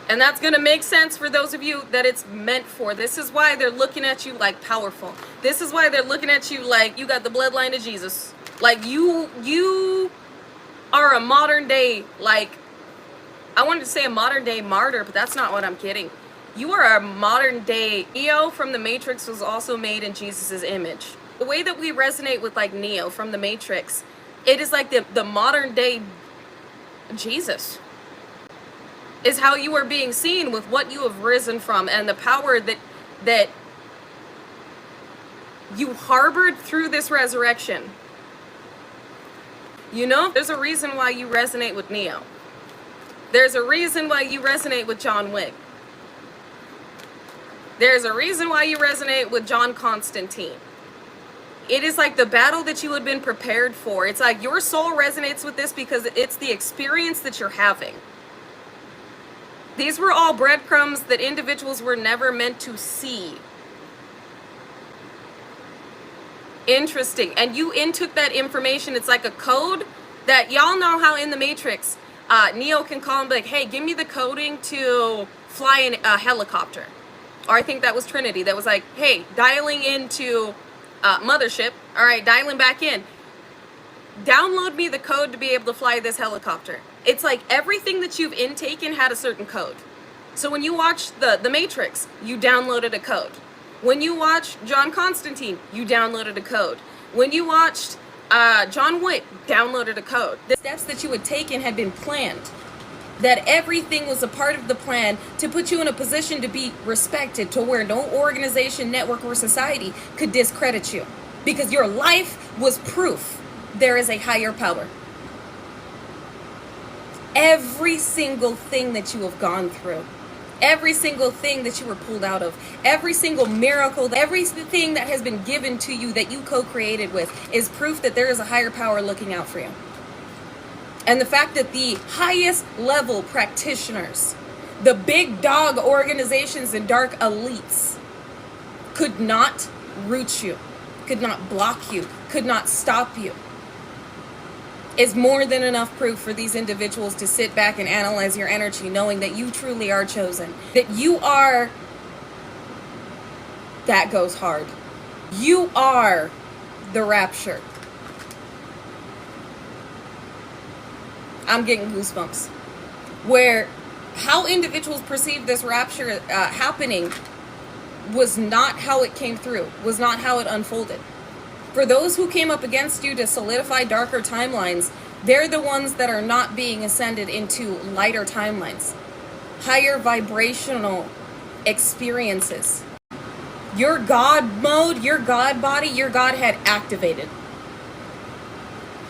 And that's going to make sense for those of you that it's meant for. This is why they're looking at you like powerful. This is why they're looking at you like you got the bloodline of Jesus. Like you are a modern day, like, I wanted to say a modern day martyr, but that's not what I'm kidding. You are a modern day Neo from the Matrix was also made in Jesus's image. The way that we resonate with like Neo from the Matrix, it is like the modern day Jesus is how you are being seen with what you have risen from and the power that you harbored through this resurrection. You know, there's a reason why you resonate with Neo. There's a reason why you resonate with John Wick. There's a reason why you resonate with John Constantine. It is like the battle that you had been prepared for. It's like your soul resonates with this because it's the experience that you're having. These were all breadcrumbs that individuals were never meant to see. Interesting. And you intook that information. It's like a code that y'all know how in the Matrix, Neo can call and be like, hey, give me the coding to fly a helicopter. Or I think that was Trinity that was like, hey, dialing into Mothership. All right, dialing back in. Download me the code to be able to fly this helicopter. It's like everything that you've intaken had a certain code. So when you watch the Matrix, you downloaded a code. When you watched John Constantine, you downloaded a code. When you watched John Wick, downloaded a code. The steps that you had taken had been planned. That everything was a part of the plan to put you in a position to be respected, to where no organization, network, or society could discredit you. Because your life was proof there is a higher power. Every single thing that you have gone through, every single thing that you were pulled out of, every single miracle, everything that has been given to you that you co-created with is proof that there is a higher power looking out for you. And the fact that the highest level practitioners, the big dog organizations and dark elites could not root you, could not block you, could not stop you, is more than enough proof for these individuals to sit back and analyze your energy, knowing that you truly are chosen, that you are, that goes hard. You are the rapture. I'm getting goosebumps. Where how individuals perceive this rapture happening was not how it came through, was not how it unfolded. For those who came up against you to solidify darker timelines, they're the ones that are not being ascended into lighter timelines, higher vibrational experiences. Your God mode, your God body, your Godhead activated.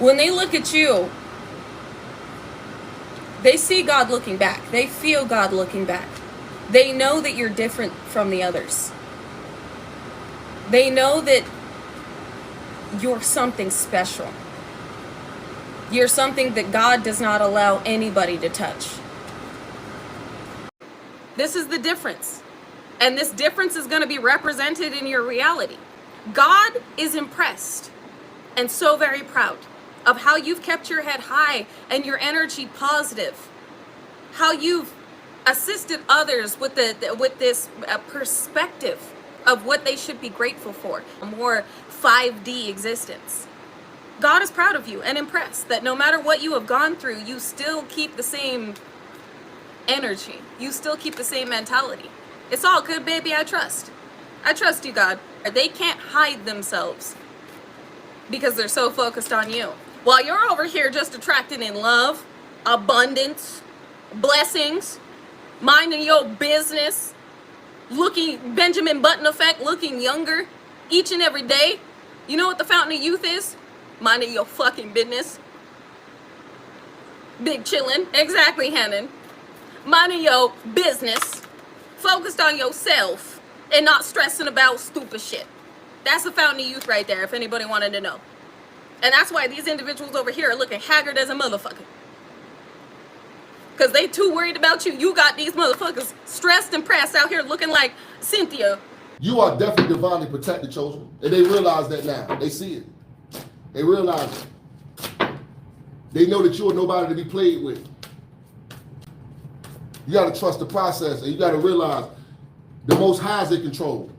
When they look at you, they see God looking back. They feel God looking back. They know that you're different from the others. They know that you're something special. You're something that God does not allow anybody to touch. This is the difference. And this difference is going to be represented in your reality. God is impressed and so very proud of how you've kept your head high and your energy positive. How you've assisted others with this perspective of what they should be grateful for. A more 5D existence. God is proud of you and impressed that no matter what you have gone through, you still keep the same energy. You still keep the same mentality. It's all good, baby, I trust. I trust you, God. They can't hide themselves because they're so focused on you. While you're over here just attracting in love, abundance, blessings, minding your business, looking Benjamin Button effect, looking younger each and every day. You know what the fountain of youth is? Minding your fucking business. Big chillin'. Exactly, Hannon. Minding your business. Focused on yourself and not stressing about stupid shit. That's the fountain of youth right there, if anybody wanted to know. And that's why these individuals over here are looking haggard as a motherfucker. Because they too worried about you. You got these motherfuckers stressed and pressed out here looking like Cynthia. You are definitely divinely protected, chosen. And they realize that now. They see it. They realize it. They know that you are nobody to be played with. You got to trust the process, and you got to realize the Most High is in control.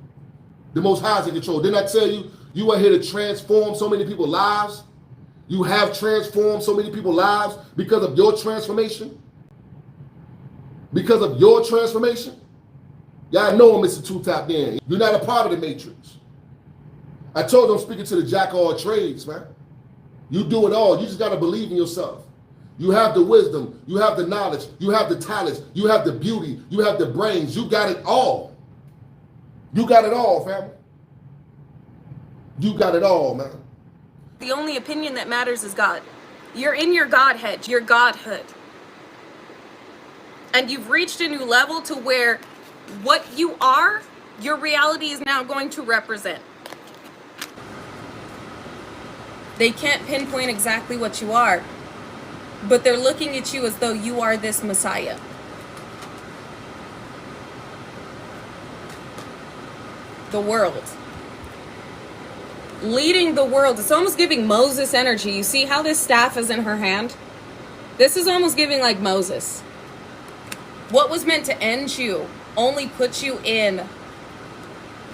The Most High is in control. Didn't I tell you, you are here to transform so many people's lives? You have transformed so many people's lives because of your transformation? Because of your transformation? Y'all know I'm Mr. Two Top in. You're not a part of the matrix. I told you I'm speaking to the jack of all trades, man. You do it all. You just got to believe in yourself. You have the wisdom. You have the knowledge. You have the talents. You have the beauty. You have the brains. You got it all. You got it all, family. You got it all, man. The only opinion that matters is God. You're in your Godhead, your Godhood. And you've reached a new level to where what you are, your reality is now going to represent. They can't pinpoint exactly what you are, but they're looking at you as though you are this Messiah. The world. Leading the world. It's almost giving Moses energy. You see how this staff is in her hand? This is almost giving like Moses. What was meant to end you only puts you in.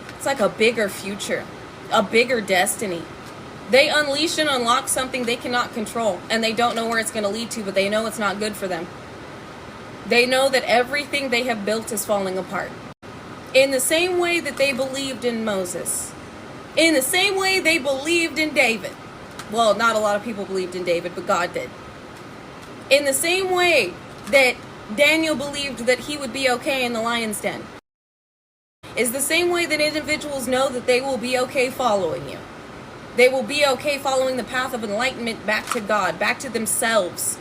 It's like a bigger future, a bigger destiny. They unleash and unlock something they cannot control, and they don't know where it's going to lead to, but they know it's not good for them. They know that everything they have built is falling apart. In the same way that they believed in Moses. In the same way they believed in David. Well, not a lot of people believed in David, but God did. In the same way that Daniel believed that he would be okay in the lion's den. Is the same way that individuals know that they will be okay following you. They will be okay following the path of enlightenment back to God, back to themselves,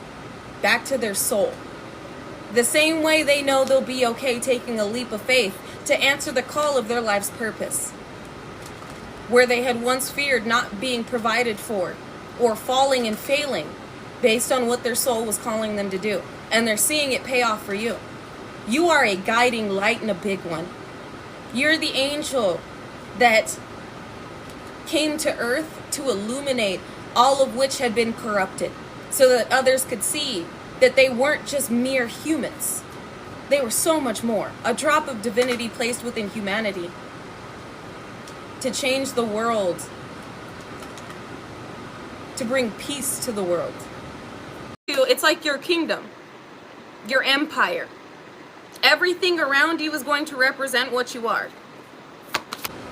back to their soul. The same way they know they'll be okay taking a leap of faith to answer the call of their life's purpose. Where they had once feared not being provided for or falling and failing based on what their soul was calling them to do. And they're seeing it pay off for you. You are a guiding light and a big one. You're the angel that came to earth to illuminate all of which had been corrupted so that others could see that they weren't just mere humans. They were so much more. A drop of divinity placed within humanity to change the world, to bring peace to the world. It's like your kingdom, your empire. Everything around you is going to represent what you are.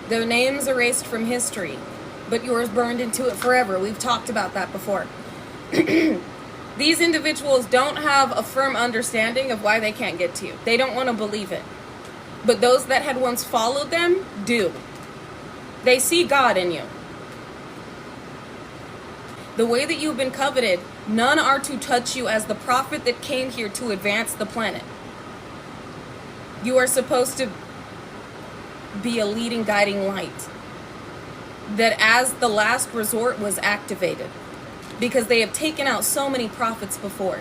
Their names erased from history, but yours burned into it forever. We've talked about that before. These individuals don't have a firm understanding of why they can't get to you. They don't want to believe it. But those that had once followed them do. They see God in you. The way that you've been coveted, none are to touch you as the prophet that came here to advance the planet. You are supposed to be a leading, guiding light. That as the last resort was activated. Because they have taken out so many prophets before.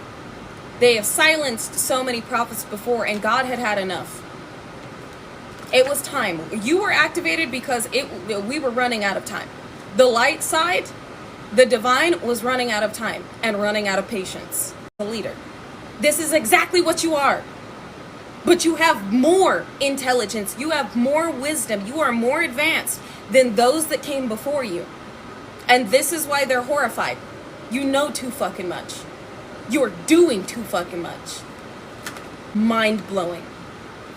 They have silenced so many prophets before, and God had had enough. It was time. You were activated because we were running out of time. The light side, the divine, was running out of time and running out of patience. The leader. This is exactly what you are. But you have more intelligence. You have more wisdom. You are more advanced than those that came before you. And this is why they're horrified. You know too fucking much. You're doing too fucking much. Mind-blowing.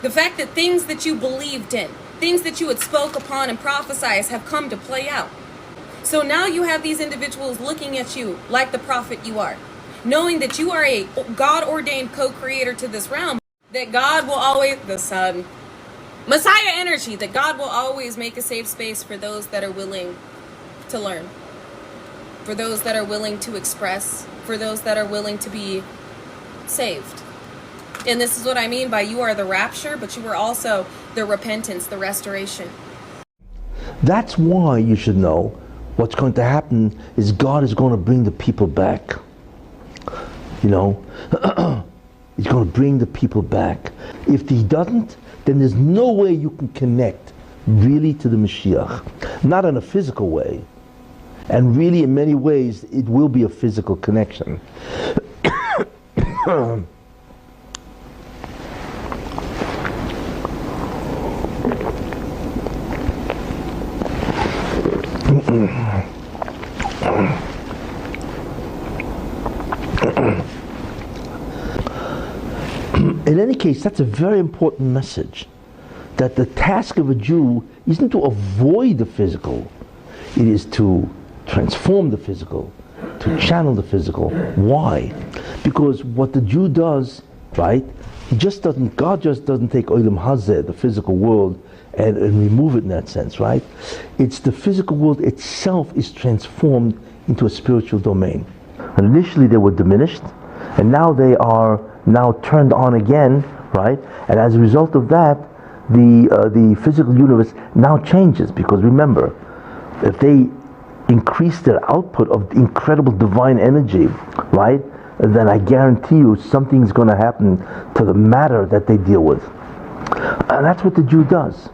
The fact that things that you believed in, things that you had spoke upon and prophesied have come to play out. So now you have these individuals looking at you like the prophet you are. Knowing that you are a God-ordained co-creator to this realm. That God will always, the sun, Messiah energy, that God will always make a safe space for those that are willing to learn. For those that are willing to express. For those that are willing to be saved. And this is what I mean by you are the rapture, but you are also the repentance, the restoration. That's why you should know what's going to happen is God is going to bring the people back. You know, He's going to bring the people back. If He doesn't, then there's no way you can connect really to the Moshiach. Not in a physical way. And really, in many ways, it will be a physical connection. In any case, that's a very important message. That the task of a Jew isn't to avoid the physical, it is to transform the physical, to channel the physical. Why? Because what the Jew does, right, God just doesn't take Olam Hazeh, the physical world, and remove it in that sense, right? It's the physical world itself is transformed into a spiritual domain. And initially they were diminished, and now they are now turned on again, right? And as a result of that, the physical universe now changes, because remember, if they increase their output of incredible divine energy, right, then I guarantee you something's going to happen to the matter that they deal with. And that's what the Jew does.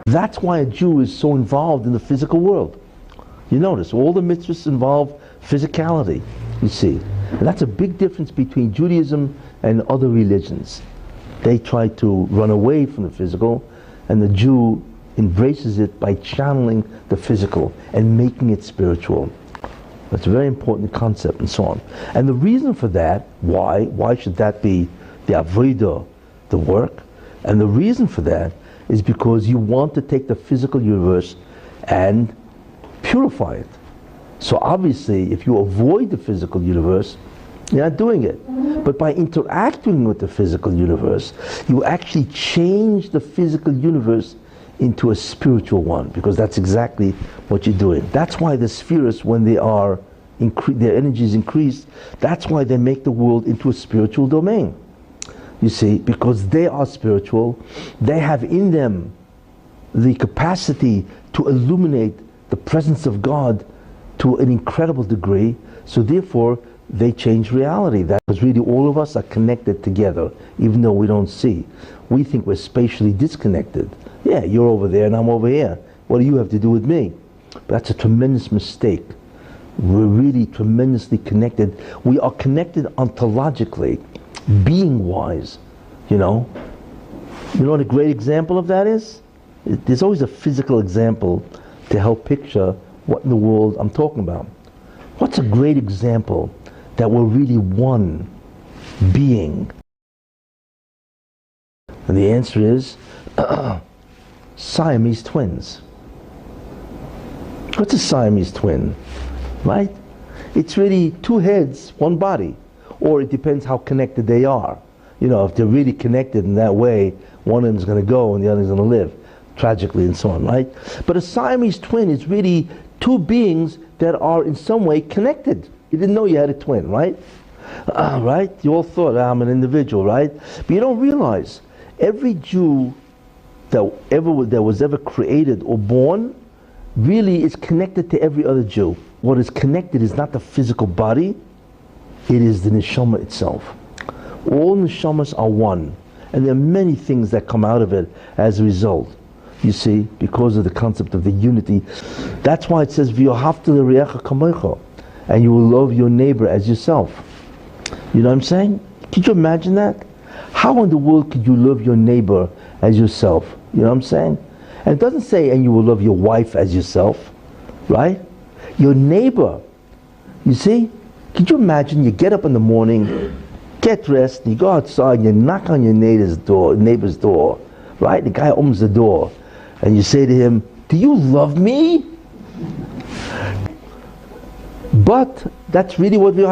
That's why a Jew is so involved in the physical world. You notice, all the mitzvahs involve physicality, you see. And that's a big difference between Judaism and other religions. They try to run away from the physical, and the Jew embraces it by channeling the physical and making it spiritual. That's a very important concept, and so on. And the reason for that, why should that be the avodah, the work? And the reason for that is because you want to take the physical universe and purify it. So obviously, if you avoid the physical universe, you're not doing it. But by interacting with the physical universe, you actually change the physical universe into a spiritual one, because that's exactly what you're doing. That's why the spheres, when they are their energy is increased, that's why they make the world into a spiritual domain. You see, because they are spiritual, they have in them the capacity to illuminate the presence of God to an incredible degree. So therefore, they change reality. That because really all of us are connected together, even though we don't see. We think we're spatially disconnected. Yeah, you're over there and I'm over here. What do you have to do with me? But that's a tremendous mistake. We're really tremendously connected. We are connected ontologically, being-wise, you know. You know what a great example of that is? There's always a physical example to help picture what in the world I'm talking about. What's a great example that we're really one being? And the answer is Siamese twins. What's a Siamese twin? Right? It's really two heads, one body. Or it depends how connected they are. You know, if they're really connected in that way, one of them is going to go and the other is going to live, tragically and so on, right? But a Siamese twin is really two beings that are in some way connected. You didn't know you had a twin, right? Right? You all thought, I'm an individual, right? But you don't realize, every Jew that was ever created or born really is connected to every other Jew. What is connected is not the physical body, it is the neshama itself. All neshamas are one, and there are many things that come out of it as a result. You see, because of the concept of the unity. That's why it says, "V'yohavta l'reacha kamocha," and you will love your neighbor as yourself. You know what I'm saying? Could you imagine that? How in the world could you love your neighbor as yourself? You know what I'm saying? And it doesn't say, and you will love your wife as yourself, right? Your neighbor. You see? Could you imagine you get up in the morning, get dressed, and you go outside and you knock on your neighbor's door, right? The guy opens the door, and you say to him, "Do you love me?" But that's really what you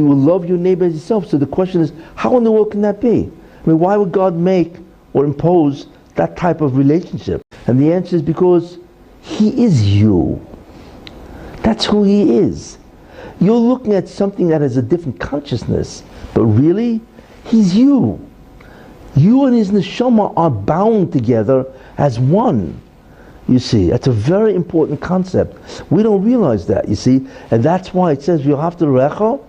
will love your neighbor as yourself. So the question is, how in the world can that be? I mean, why would God make or impose that type of relationship? And the answer is because He is you. That's who He is. You're looking at something that has a different consciousness, but really, He's you. You and His neshama are bound together as one. You see, that's a very important concept. We don't realize that, you see, and that's why it says v'yohavta l'reacha,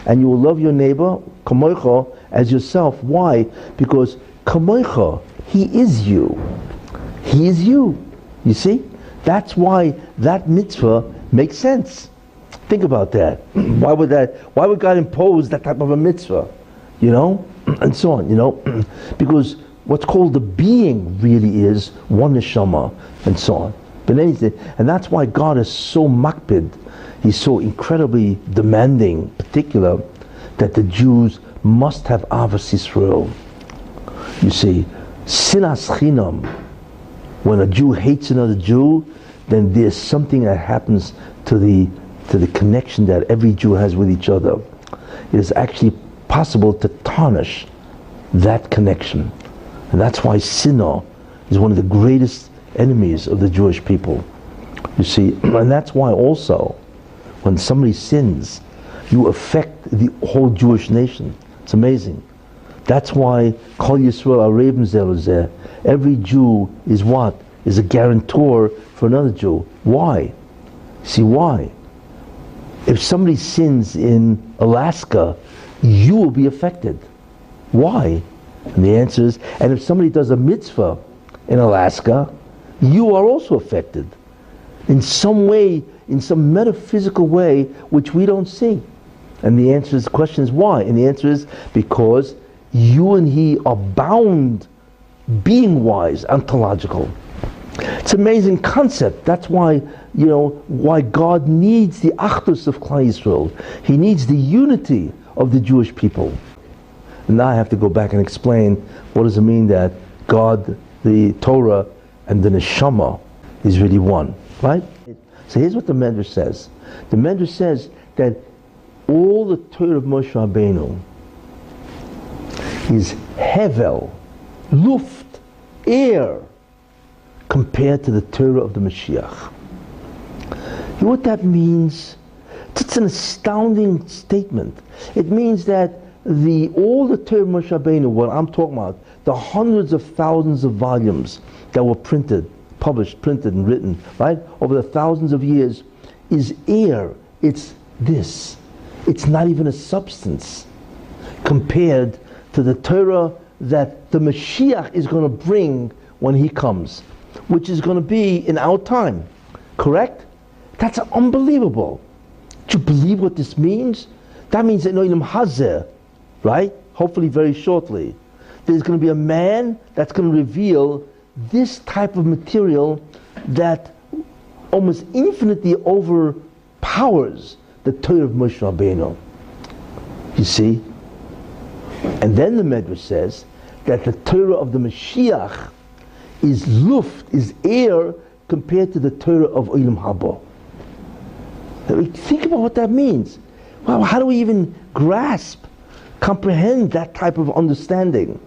and you will love your neighbor kamocha as yourself. Why? Because kamocha, He is you. He is you. You see, that's why that mitzvah makes sense. Think about that. Why would God impose that type of a mitzvah? You know, and so on. You know, because what's called the being really is one neshama, and so on. But anything, and that's why God is so makpid. He's so incredibly demanding, particular, that the Jews must have Avos Yisrael. You see, sinas chinam, when a Jew hates another Jew, then there's something that happens to the connection that every Jew has with each other. It is actually possible to tarnish that connection. And that's why sinah is one of the greatest enemies of the Jewish people. You see, and that's why also, when somebody sins, you affect the whole Jewish nation. It's amazing. That's why Kol Yisrael Arevim Zeh Lezeh. Every Jew is what? Is a guarantor for another Jew. Why? See, why? If somebody sins in Alaska, you will be affected. Why? And the answer is, and if somebody does a mitzvah in Alaska, you are also affected. In some way, in some metaphysical way, which we don't see. And the answer is, the question is why? And the answer is because you and he are bound, being wise, ontological. It's an amazing concept. That's why, why God needs the achdus of Klal Yisrael. He needs the unity of the Jewish people. And now I have to go back and explain what does it mean that God, the Torah, and the neshama is really one, right? So here's what the Medrash says. The Medrash says that all the Torah of Moshe Rabbeinu is hevel, luft, air, compared to the Torah of the Moshiach. You know what that means? It's an astounding statement. It means that all the Torah of Moshe Rabbeinu, what I'm talking about, the hundreds of thousands of volumes that were published, printed, and written, right, over the thousands of years, is air. It's this. It's not even a substance compared to the Torah that the Moshiach is going to bring when he comes, which is going to be in our time. Correct? That's unbelievable. Do you believe what this means? That means that Noam Hazeh, right? Hopefully very shortly, there's going to be a man that's going to reveal this type of material that almost infinitely overpowers the Torah of Moshe Rabbeinu. You see? And then the Medrash says that the Torah of the Mashiach is luft, is air, compared to the Torah of Olam Haba. Think about what that means. Wow, how do we even comprehend that type of understanding?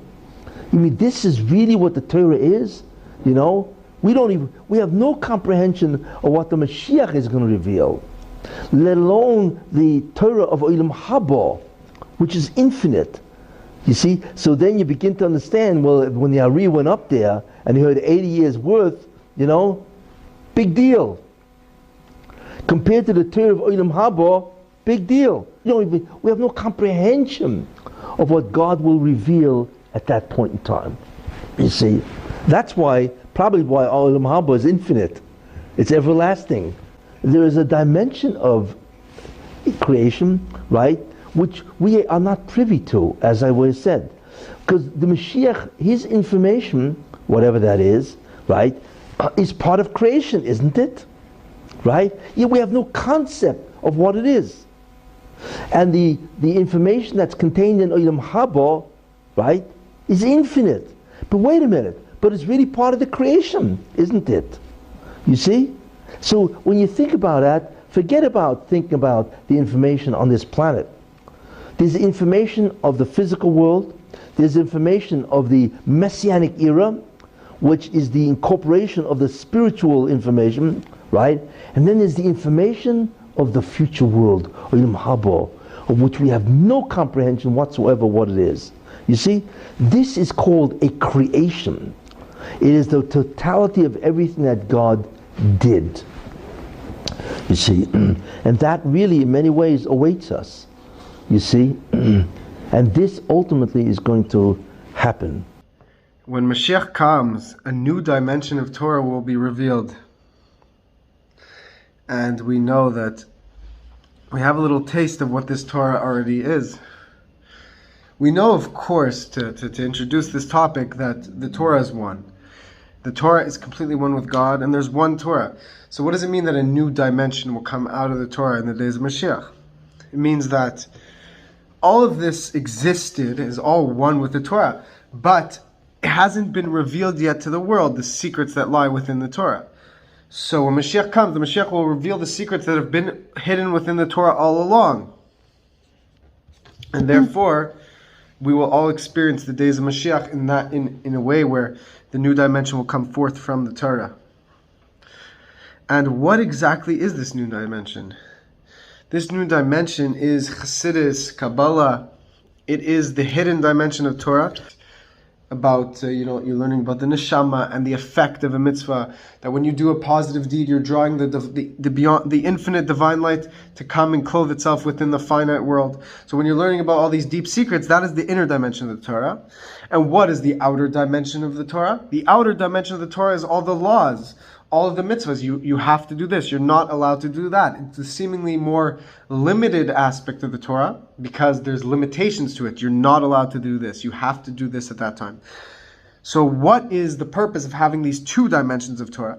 You mean this is really what the Torah is? We have no comprehension of what the Mashiach is going to reveal, let alone the Torah of Olam Haba, which is infinite. You see? So then you begin to understand, well, when the Ari went up there and he heard 80 years worth, big deal. Compared to the Torah of Olam Haba, big deal. We have no comprehension of what God will reveal at that point in time. You see? That's probably why Olam Haba is infinite. It's everlasting. There is a dimension of creation, right, which we are not privy to, as I always said. Because the Mashiach, his information, whatever that is, right, is part of creation, isn't it? Right? Yet we have no concept of what it is. And the information that's contained in Olam Haba, right, is infinite. But wait a minute, but it's really part of the creation, isn't it? You see? So when you think about that, forget about thinking about the information on this planet. There's information of the physical world, there's information of the Messianic era, which is the incorporation of the spiritual information, right? And then there's the information of the future world, Olam Haba, of which we have no comprehension whatsoever what it is. You see, this is called a creation. It is the totality of everything that God did. You see, and that really in many ways awaits us. You see, and this ultimately is going to happen. When Mashiach comes, a new dimension of Torah will be revealed. And we know that we have a little taste of what this Torah already is. We know, of course, to introduce this topic, that the Torah is one. The Torah is completely one with God, and there's one Torah. So what does it mean that a new dimension will come out of the Torah in the days of Mashiach? It means that all of this existed, is all one with the Torah, but it hasn't been revealed yet to the world, the secrets that lie within the Torah. So when Mashiach comes, the Mashiach will reveal the secrets that have been hidden within the Torah all along. And therefore, we will all experience the days of Mashiach in a way where the new dimension will come forth from the Torah. And what exactly is this new dimension? This new dimension is Chassidus, Kabbalah. It is the hidden dimension of Torah. About, you're learning about the neshama and the effect of a mitzvah. That when you do a positive deed, you're drawing the beyond, the infinite divine light to come and clothe itself within the finite world. So when you're learning about all these deep secrets, that is the inner dimension of the Torah. And what is the outer dimension of the Torah? The outer dimension of the Torah is all the laws, all of the mitzvahs. You have to do this. You're not allowed to do that. It's a seemingly more limited aspect of the Torah because there's limitations to it. You're not allowed to do this. You have to do this at that time. So what is the purpose of having these two dimensions of Torah?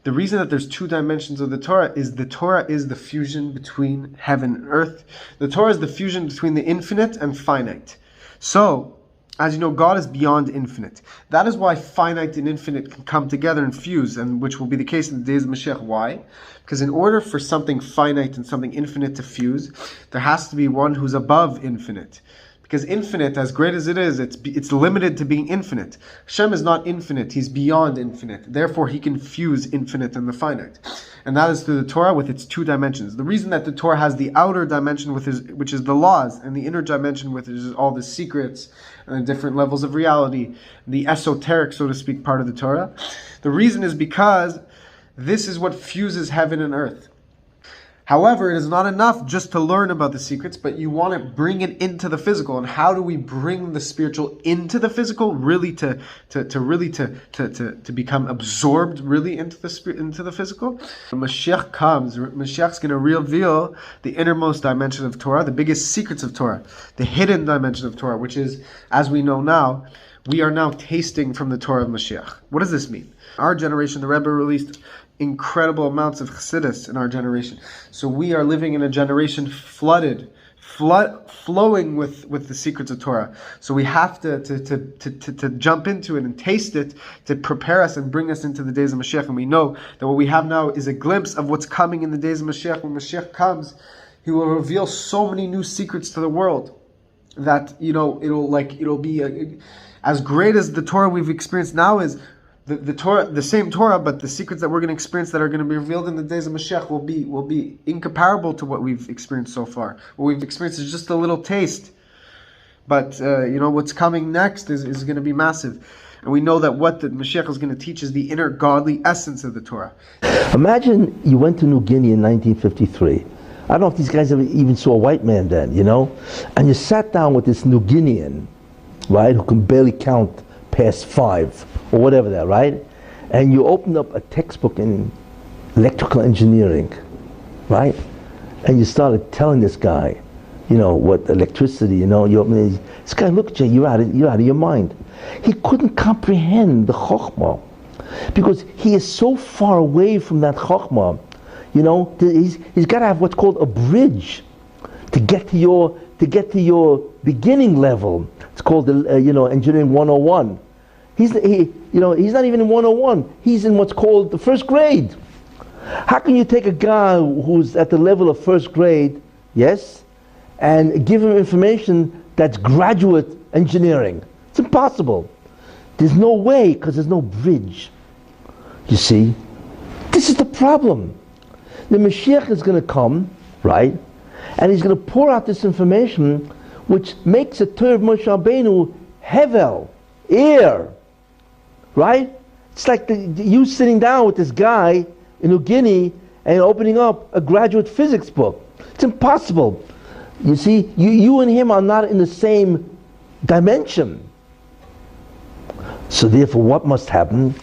The reason that there's two dimensions of the Torah is the fusion between heaven and earth. The Torah is the fusion between the infinite and finite. So, as you know, God is beyond infinite. That is why finite and infinite can come together and fuse, and which will be the case in the days of Mashiach. Why? Because in order for something finite and something infinite to fuse, there has to be one who's above infinite. Because infinite, as great as it is, it's limited to being infinite. Hashem is not infinite, He's beyond infinite. Therefore, He can fuse infinite and the finite. And that is through the Torah with its two dimensions. The reason that the Torah has the outer dimension, which is the laws, and the inner dimension, which is all the secrets and the different levels of reality, the esoteric, so to speak, part of the Torah. The reason is because this is what fuses heaven and earth. However, it is not enough just to learn about the secrets, but you want to bring it into the physical. And how do we bring the spiritual into the physical? Really to become absorbed really into the physical? When Mashiach comes, Mashiach's going to reveal the innermost dimension of Torah, the biggest secrets of Torah, the hidden dimension of Torah, which is, as we know now, we are now tasting from the Torah of Mashiach. What does this mean? Our generation, the Rebbe released incredible amounts of chassidus in our generation. So we are living in a generation flowing with the secrets of Torah. So we have to jump into it and taste it to prepare us and bring us into the days of Mashiach. And we know that what we have now is a glimpse of what's coming in the days of Mashiach. When Mashiach comes, He will reveal so many new secrets to the world that it'll be as great as the Torah we've experienced now is. The Torah, the same Torah, but the secrets that we're going to experience that are going to be revealed in the days of Mashiach will be incomparable to what we've experienced so far. What we've experienced is just a little taste, but what's coming next is going to be massive, and we know that what the Mashiach is going to teach is the inner godly essence of the Torah. Imagine you went to New Guinea in 1953. I don't know if these guys ever even saw a white man then, and you sat down with this New Guinean, right, who can barely count past 5 or whatever that, right? And you opened up a textbook in electrical engineering, right? And you started telling this guy, what electricity, this guy looked at you, you're out of your mind. He couldn't comprehend the chokhmah because he is so far away from that chokhmah. He's got to have what's called a bridge to get to your beginning level. It's called engineering 101. He's not even in 101. He's in what's called the first grade. How can you take a guy who's at the level of first grade, yes, and give him information that's graduate engineering? It's impossible. There's no way, because there's no bridge. You see, this is the problem. The Mashiach is going to come, right, and he's going to pour out this information, which makes the Torah of Moshe Rabbeinu hevel, air, right? It's like you sitting down with this guy in New Guinea and opening up a graduate physics book. It's impossible. You see, you and him are not in the same dimension. So therefore, what must happen?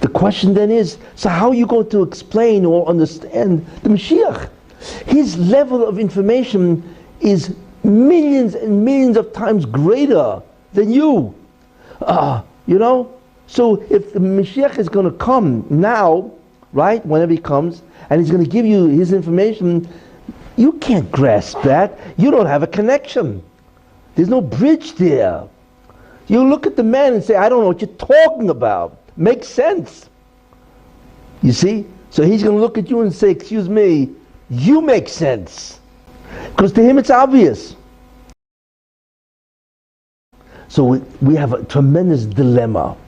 The question then is, so how are you going to explain or understand the Mashiach? His level of information is millions and millions of times greater than you. So if the Mashiach is going to come now, right, whenever he comes, and he's going to give you his information, you can't grasp that. You don't have a connection. There's no bridge there. You look at the man and say, I don't know what you're talking about. Makes sense. You see? So he's going to look at you and say, excuse me, you make sense. Because to him it's obvious. So we have a tremendous dilemma,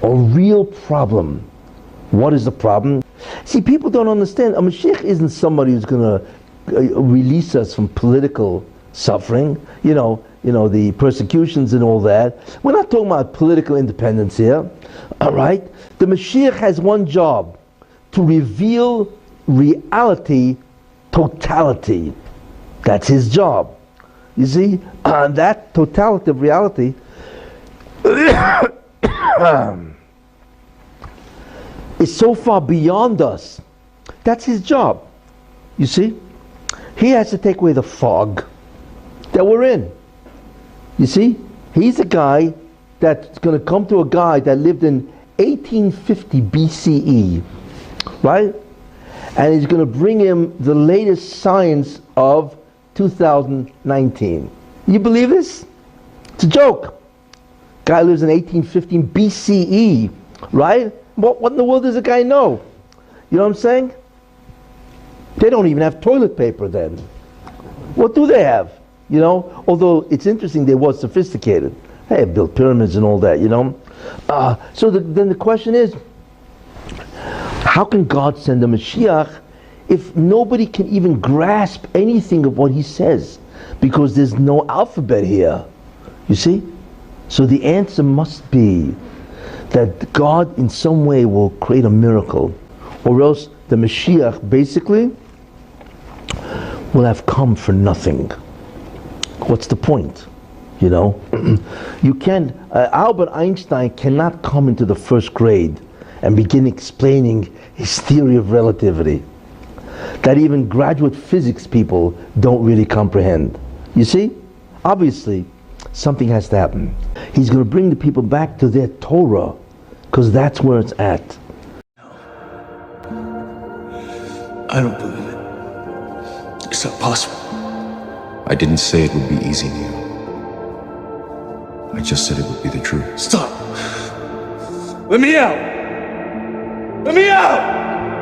a real problem. What is the problem? See, people don't understand. A Moshiach isn't somebody who's going to release us from political suffering, you know, the persecutions and all that. We're not talking about political independence here, all right? The Moshiach has one job, to reveal reality, totality. That's his job. You see, that totality of reality is so far beyond us. That's his job. You see? He has to take away the fog that we're in. You see? He's a guy that's going to come to a guy that lived in 1850 BCE, right? And he's going to bring him the latest science of 2019. You believe this? It's a joke. Guy lives in 1815 BCE, right? What in the world does a guy know? You know what I'm saying? They don't even have toilet paper then. What do they have? You know? Although it's interesting, they were sophisticated. They have built pyramids and all that, you know? Then the question is, how can God send a Mashiach if nobody can even grasp anything of what he says? Because there's no alphabet here. You see? So the answer must be that God in some way will create a miracle, or else the Mashiach basically will have come for nothing. What's the point? You know? You can't, Albert Einstein cannot come into the first grade and begin explaining his theory of relativity that even graduate physics people don't really comprehend. You see? Obviously, something has to happen. He's going to bring the people back to their Torah, because that's where it's at. I don't believe it. It's not possible. I didn't say it would be easy, Neil. I just said it would be the truth. Stop! Let me out! Let me out!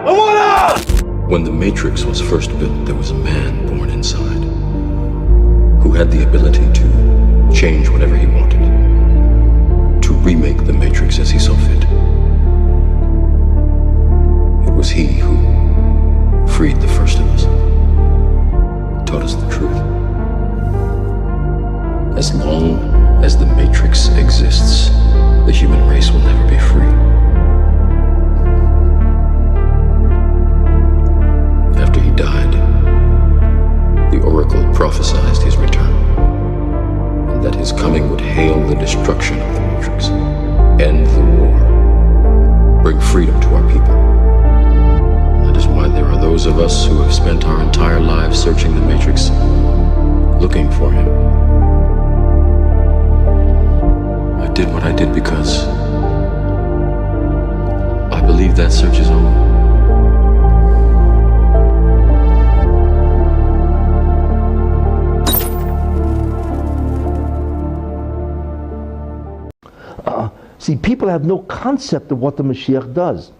I want out! When the Matrix was first built, there was a man born inside who had the ability to change whatever he wanted, to remake the Matrix as he saw fit. It was he who freed the first of us, taught us the truth. As long as the Matrix exists, the human race will never be free. After he died, the Oracle prophesied his return, and that his coming would hail the destruction of the Matrix, end the war, bring freedom to our people. That is why there are those of us who have spent our entire lives searching the Matrix, looking for him. I did what I did because I believe that search is over. See, people have no concept of what the Mashiach does.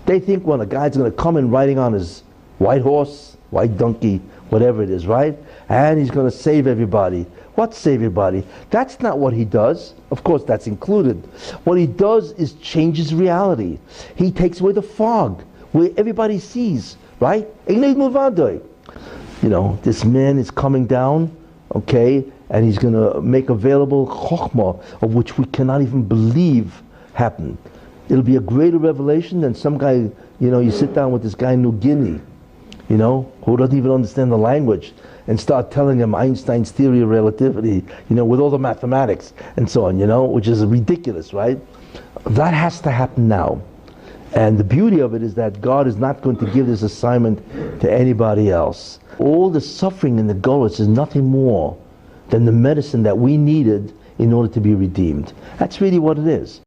They think, well, a guy's going to come in riding on his white horse, white donkey, whatever it is, right? And he's going to save everybody. What save everybody? That's not what he does. Of course, that's included. What he does is changes reality. He takes away the fog where everybody sees, right? You know, this man is coming down, okay, and he's going to make available chokhmah, of which we cannot even believe happened. It'll be a greater revelation than some guy, you know, you sit down with this guy in New Guinea, you know, who doesn't even understand the language, and start telling him Einstein's theory of relativity, you know, with all the mathematics and so on, you know, which is ridiculous, right? That has to happen now. And the beauty of it is that God is not going to give this assignment to anybody else. All the suffering in the Golos is nothing more than the medicine that we needed in order to be redeemed. That's really what it is.